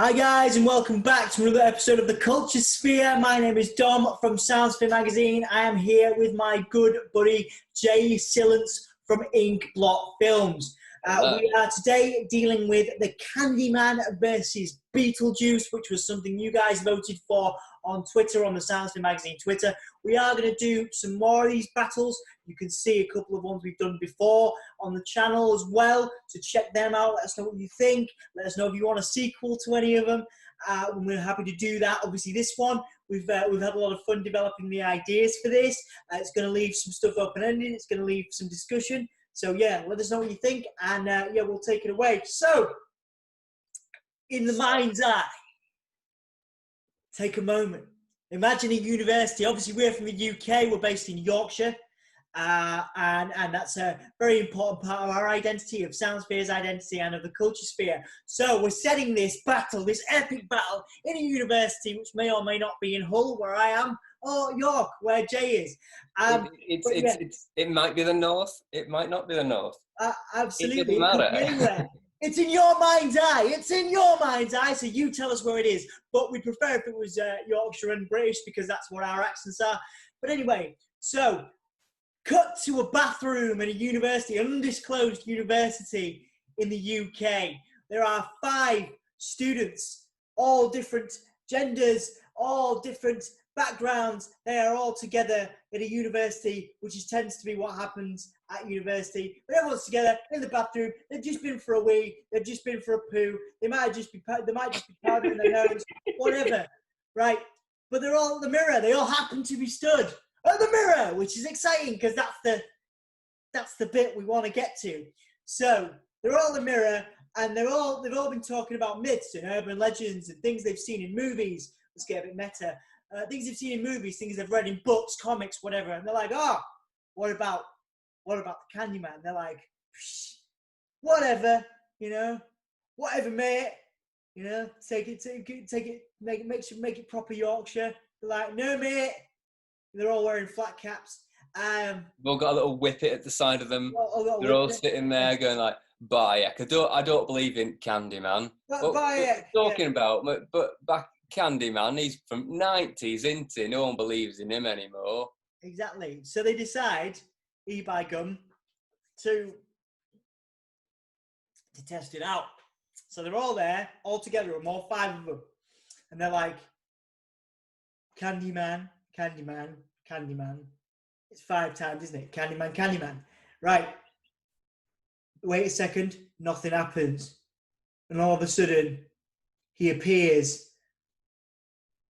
Hi guys, and welcome back to another episode of the Culture Sphere. My name is Dom from Soundsphere magazine. I am here with my good buddy Jay Sillence from Inkblot Films. We are today dealing with the Candyman versus Beetlejuice, which was something you guys voted for on Twitter, on the Soundsphere magazine Twitter. We are going to do some more of these battles. You can see a couple of ones we've done before on the channel as well, so check them out. Let us know what you think. Let us know if you want a sequel to any of them. We're happy to do that. Obviously, this one, we've had a lot of fun developing the ideas for this. It's going to leave some stuff open-ended. It's going to leave some discussion. So, yeah, let us know what you think, and, yeah, we'll take it away. So, in the mind's eye, take a moment. Imagine a university. Obviously, we're from the UK. We're based in Yorkshire. And that's a very important part of our identity, of Soundsphere's identity and of the Culture Sphere. So we're setting this battle, this epic battle, in a university which may or may not be in Hull, where I am, or York, where Jay is. It might be the north. It might not be the north. Absolutely. It doesn't matter. Anywhere. It's in your mind's eye. It's in your mind's eye. So you tell us where it is. But we'd prefer if it was Yorkshire and British, because that's what our accents are. But anyway, so cut to a bathroom in a university, an undisclosed university in the UK. There are 5 students, all different genders, all different backgrounds. They are all together at a university, which tends to be what happens at university. But everyone's together in the bathroom. They've just been for a wee. They've just been for a poo. They might just be powdering their nose, whatever, right? But they're all at the mirror. They all happen to be stood at the mirror, which is exciting because that's the bit we want to get to. So they're all in the mirror, and they've all been talking about myths and urban legends and things they've seen in movies. Let's get a bit meta. Things they've seen in movies, things they've read in books, comics, whatever. And they're like, what about the Candyman? They're like, whatever, whatever, mate. Take it, make it proper Yorkshire. They're like, no, mate. They're all wearing flat caps. They've all got a little whippet at the side of them. They're all sitting there going like, Bayek. I don't believe in Candyman. Bayek. Talking about, but back Candyman, he's from 90s, isn't he? No one believes in him anymore. Exactly. So they decide, by gum, to test it out. So they're all there, all together, all 5 of them. And they're like, Candyman. It's 5 times, isn't it? Candyman. Right. Wait a second. Nothing happens. And all of a sudden, he appears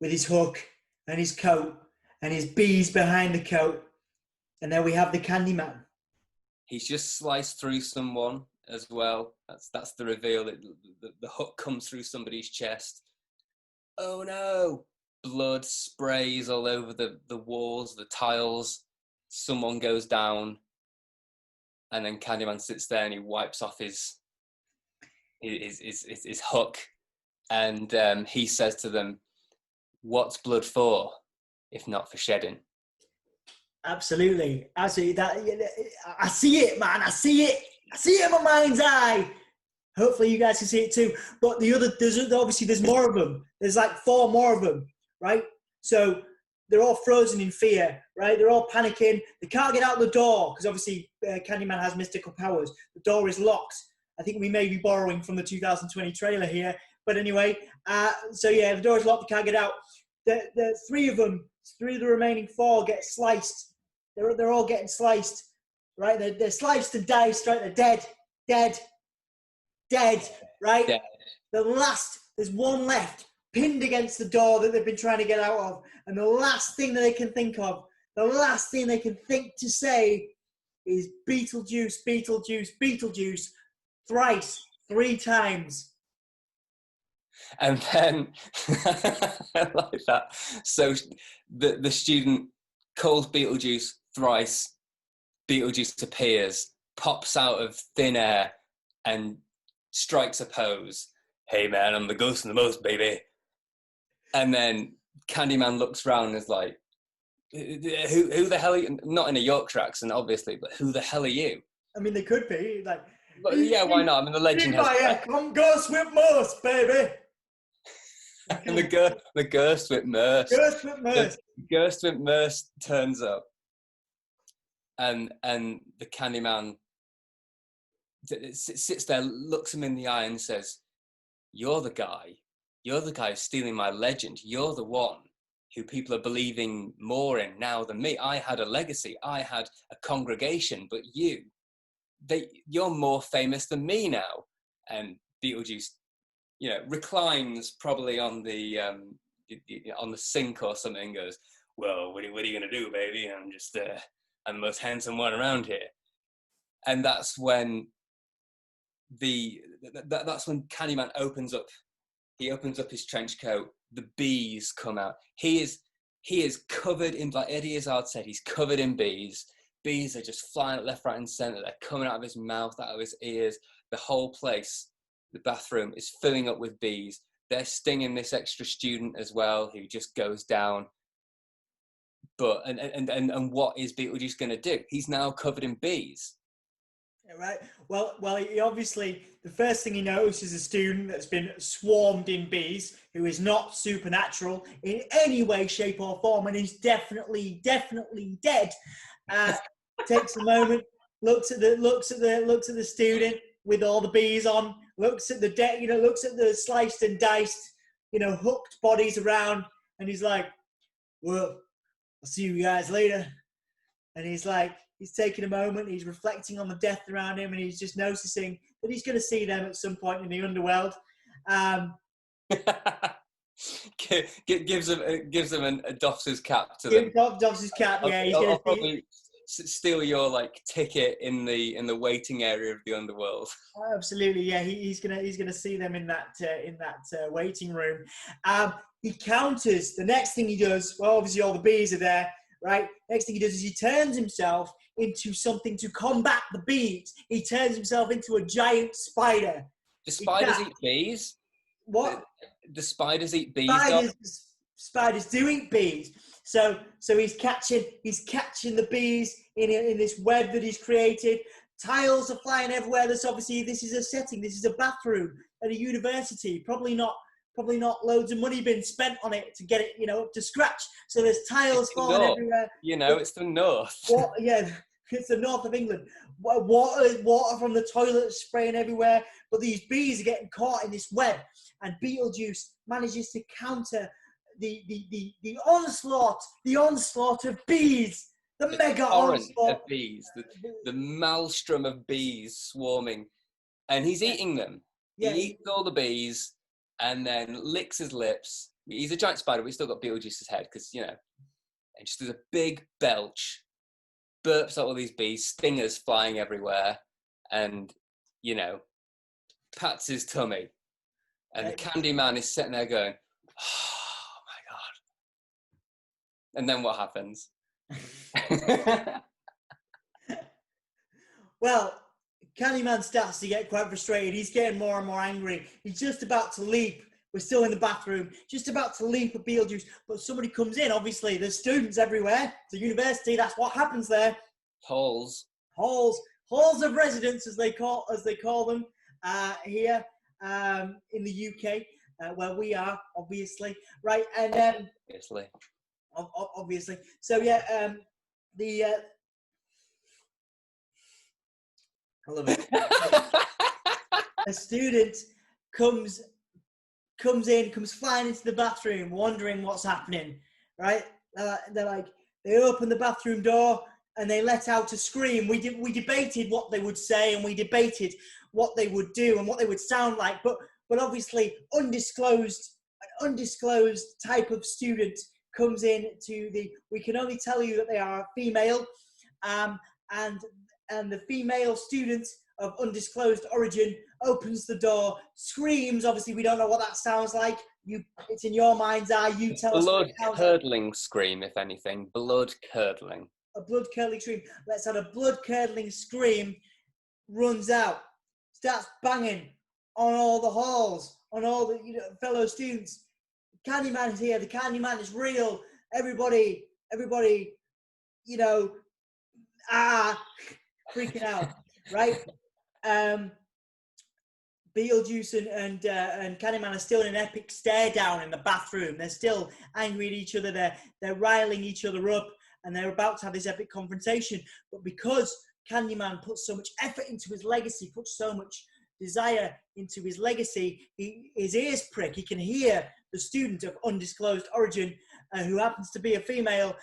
with his hook and his coat and his bees behind the coat. And there we have the Candyman. He's just sliced through someone as well. That's the reveal. The hook comes through somebody's chest. Oh no. Blood sprays all over the walls, the tiles. Someone goes down, and then Candyman sits there and he wipes off his hook, and he says to them, "What's blood for, if not for shedding?" Absolutely. I see it, man. I see it in my mind's eye. Hopefully, you guys can see it too. But there's more of them. There's like 4 more of them. Right? So they're all frozen in fear, right? They're all panicking. They can't get out the door because obviously Candyman has mystical powers. The door is locked. I think we may be borrowing from the 2020 trailer here. But anyway, so yeah, the door is locked. They can't get out. The 3 of the remaining 4 get sliced. They're all getting sliced, right? They're sliced and diced, right? They're dead, right? Dead. There's one left, pinned against the door that they've been trying to get out of. And the last thing that they can think of, the last thing they can think to say is Beetlejuice, Beetlejuice, Beetlejuice, thrice, 3 times. And then, I like that. So the student calls Beetlejuice thrice. Beetlejuice appears, pops out of thin air, and strikes a pose. Hey man, I'm the ghost in the most, baby. And then Candyman looks around and is like, who the hell are you? Not in a Yorkshire accent, obviously, but who the hell are you? I mean, they could be. Yeah, why not? I mean, the legend has... Come ghost with most, baby. And the ghost with Merce. The ghost with Merce turns up, and the Candyman sits there, looks him in the eye, and says, "You're the guy who's stealing my legend. You're the one who people are believing more in now than me. I had a legacy. I had a congregation, but you're more famous than me now." And Beetlejuice, reclines probably on the sink or something, and goes, "Well, what are you gonna do, baby? I'm just I'm the most handsome one around here." And that's when that's when Candyman opens up. He opens up his trench coat. The bees come out. He is covered in, like Eddie Izzard said, he's covered in bees. Bees are just flying left, right, and centre. They're coming out of his mouth, out of his ears. The whole place, the bathroom, is filling up with bees. They're stinging this extra student as well, who just goes down. But and what is Beetlejuice going to do? He's now covered in bees. Right. Well, he obviously, the first thing he notices is a student that's been swarmed in bees, who is not supernatural in any way, shape, or form, and is definitely dead. Takes a moment, looks at the student with all the bees on, looks at the sliced and diced, hooked bodies around, and he's like, "Well, I'll see you guys later." And he's taking a moment, he's reflecting on the death around him, and he's just noticing that he's going to see them at some point in the underworld. Gives him doffs his cap to them. Doffs his cap, yeah. I'll probably steal your ticket in the waiting area of the underworld. Oh, absolutely, yeah. He's gonna see them in that waiting room. He counters. The next thing he does, well, obviously all the bees are there. Right. Next thing he does is he turns himself into something to combat the bees. He turns himself into a giant spider. Do spiders eat bees? What? The spiders eat bees. Spiders do eat bees. So he's catching the bees in this web that he's created. Tiles are flying everywhere. This is a setting. This is a bathroom at a university. Probably not loads of money being spent on it to get it, up to scratch. So there's tiles falling everywhere. It's the north. It's the north of England. Water from the toilet spraying everywhere. But these bees are getting caught in this web, and Beetlejuice manages to counter the onslaught of bees. The mega onslaught of bees. The maelstrom of bees swarming, and he's eating them. Yeah. He eats all the bees. And then licks his lips. He's a giant spider, but he's still got Beetlejuice's head, because, and just does a big belch, burps out all these bees, stingers flying everywhere, and, pats his tummy. And the Candyman is sitting there going, "Oh, my God." And then what happens? Well, Candyman starts to get quite frustrated. He's getting more and more angry. He's just about to leap. We're still in the bathroom, just about to leap at Beetlejuice, but somebody comes in. Obviously, there's students everywhere. It's a university. That's what happens there. Halls of residence, as they call them here in the UK, where we are, obviously, right? And obviously. So yeah, I love it. A student comes flying into the bathroom, wondering what's happening, right? They open the bathroom door and they let out a scream. We debated what they would say, and we debated what they would do and what they would sound like, but obviously an undisclosed type of student comes in we can only tell you that they are female, and the female student of undisclosed origin opens the door, screams. Obviously, we don't know what that sounds like. It's in your mind's eye. You tell us. Blood-curdling scream, if anything. Blood-curdling. A blood-curdling scream. Let's have a blood-curdling scream. Runs out, starts banging on all the halls, on all the fellow students. Candyman is here. The Candyman is real. Everybody, freaking out, right? Beetlejuice and Candyman are still in an epic stare down in the bathroom. They're still angry at each other. They're riling each other up, and they're about to have this epic confrontation. But because Candyman puts so much effort into his legacy, puts so much desire into his legacy, his ears prick. He can hear the student of undisclosed origin, who happens to be a female,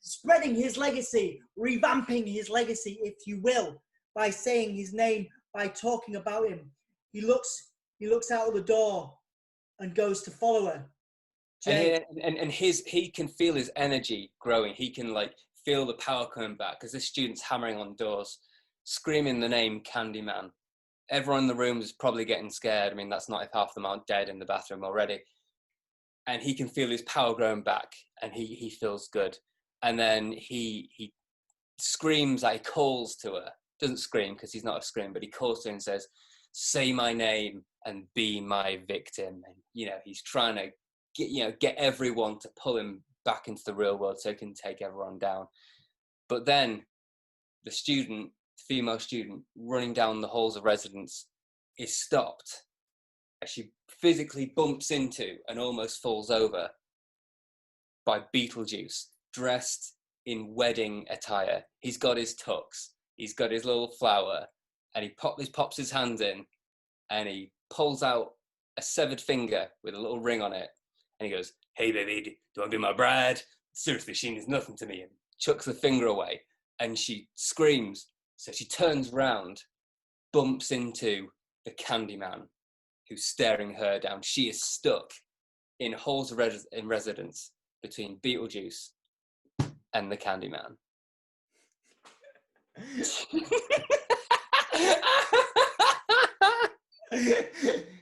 spreading his legacy, revamping his legacy, if you will, by saying his name, by talking about him. He looks out of the door and goes to follow her. Jay. And he can feel his energy growing. He can like feel the power coming back because this student's hammering on doors, screaming the name Candyman. Everyone in the room is probably getting scared. I mean, that's not if half of them aren't dead in the bathroom already. And he can feel his power growing back, and he feels good. And then he screams, like he calls to her. Doesn't scream because he's not a scream, but he calls to her and says, "Say my name and be my victim." And he's trying to get everyone to pull him back into the real world so he can take everyone down. But then the female student running down the halls of residence is stopped as she physically bumps into and almost falls over by Beetlejuice, dressed in wedding attire. He's got his tux, he's got his little flower, and he pops his hands in, and he pulls out a severed finger with a little ring on it, and he goes, "Hey baby, do you want to be my bride? Seriously, she means nothing to me," and chucks the finger away, and she screams. So she turns round, bumps into the Candyman, who's staring her down. She is stuck in halls of residence between Beetlejuice and the Candyman.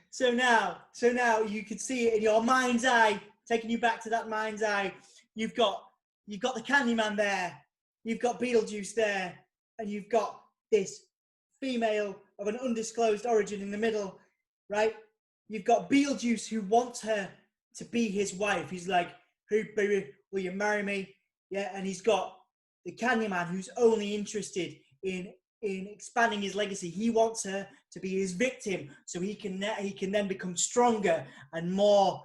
So now you can see it in your mind's eye, taking you back to that mind's eye. You've got the Candyman there, you've got Beetlejuice there, and you've got this female of an undisclosed origin in the middle, right? You've got Beetlejuice who wants her to be his wife. He's like, "Hey baby, will you marry me?" Yeah, and he's got the Candyman who's only interested in expanding his legacy. He wants her to be his victim, so he can then become stronger and more.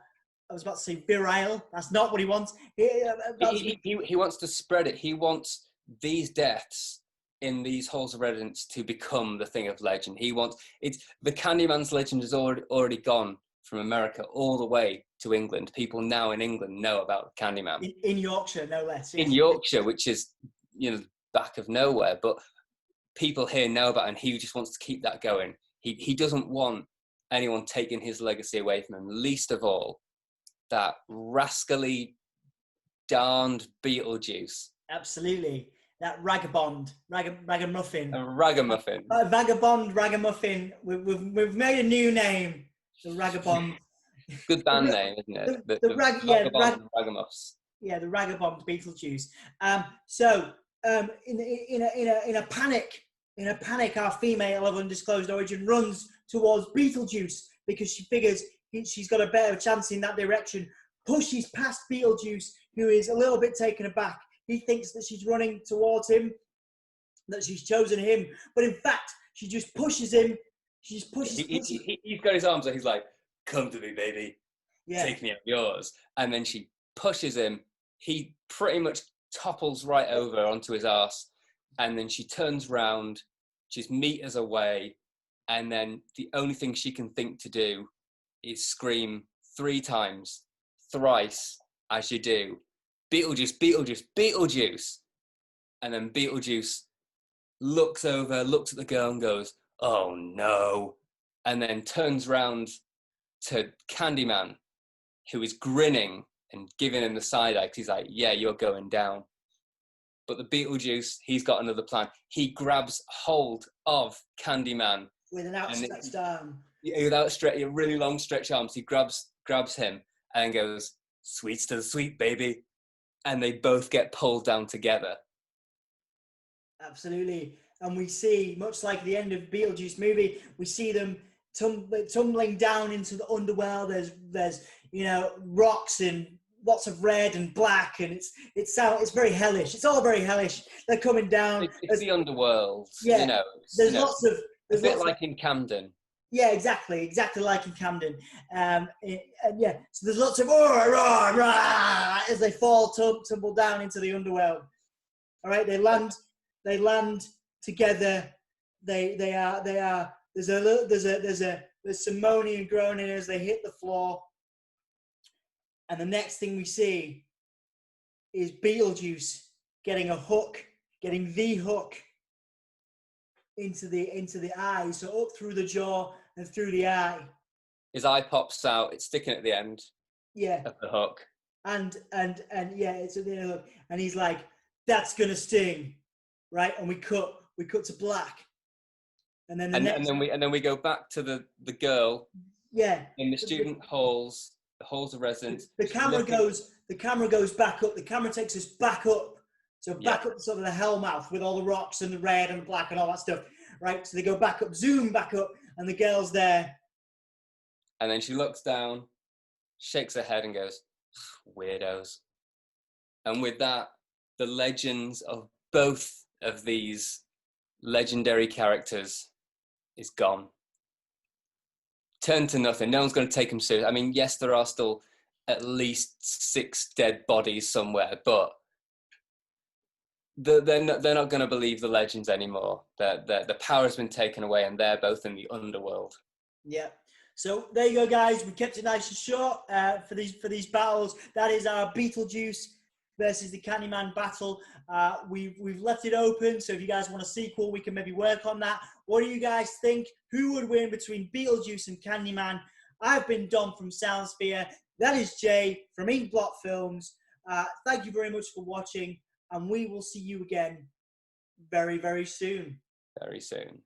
I was about to say virile. That's not what he wants. He wants to spread it. He wants these deaths in these halls of residence to become the thing of legend. The Candyman's legend has already gone from America all the way to England. People now in England know about Candyman. In Yorkshire, no less. Yes. In Yorkshire, which is back of nowhere, but people here know about it, and he just wants to keep that going. He doesn't want anyone taking his legacy away from him, least of all that rascally darned Beetlejuice. Absolutely. That ragamuffin. A ragamuffin. Vagabond ragamuffin. We've made a new name. The Ragabond. Good band name, isn't it? The Ragamuffs. Yeah, the Ragabond Beetlejuice. In a panic, our female of undisclosed origin runs towards Beetlejuice because she figures she's got a better chance in that direction. Pushes past Beetlejuice, who is a little bit taken aback. He thinks that she's running towards him, that she's chosen him, but in fact, she just pushes him. She just pushes. He's got his arms out. He's like, "Come to me, baby. Yeah. Take me up yours." And then she pushes him. He pretty much topples right over onto his arse, and then she turns round. She's meters away, and then the only thing she can think to do is scream 3 times, thrice, as you do, "Beetlejuice, Beetlejuice, Beetlejuice." And then Beetlejuice looks at the girl and goes, "Oh no," and then turns round to Candyman, who is grinning and giving him the side eye, 'cause he's like, "Yeah, you're going down." But the Beetlejuice, he's got another plan. He grabs hold of Candyman with an outstretched arm. With really long stretched arms. He grabs him and goes, "Sweets to the sweet, baby." And they both get pulled down together. Absolutely. And we see, much like the end of Beetlejuice movie, we see them tumbling down into the underworld. There's rocks and lots of red and black, and it's very hellish. It's all very hellish. They're coming down. It's the underworld. Yeah. There's lots of like in Camden. Yeah, exactly like in Camden. And yeah, so there's lots of roar, roar, roar, as they fall, tumble down into the underworld. All right, they land together. They are. There's some moaning and groaning as they hit the floor. And the next thing we see is Beetlejuice getting the hook into the eye, so up through the jaw and through the eye. His eye pops out. It's sticking at the end. Yeah. Of the hook. And yeah, it's at the end of the hook. And he's like, "That's gonna sting," right? And we cut to black. And then then we go back to the girl. Yeah. In the student halls, the halls of residence. The camera goes back up. The camera takes us back up. So back up sort of the Hellmouth with all the rocks and the red and the black and all that stuff, right? So they go back up, zoom back up, and the girl's there. And then she looks down, shakes her head and goes, "Weirdos." And with that, the legends of both of these legendary characters is gone. Turned to nothing. No one's going to take them seriously. I mean, yes, there are still at least 6 dead bodies somewhere, but they're not going to believe the legends anymore. The power has been taken away, and they're both in the underworld. Yeah. So there you go, guys. We kept it nice and short for these battles. That is our Beetlejuice versus the Candyman battle. We've left it open, so if you guys want a sequel, we can maybe work on that. What do you guys think? Who would win between Beetlejuice and Candyman? I've been Dom from Soundsphere. That is Jay from Inkblot Films. Thank you very much for watching, and we will see you again very, very soon. Very soon.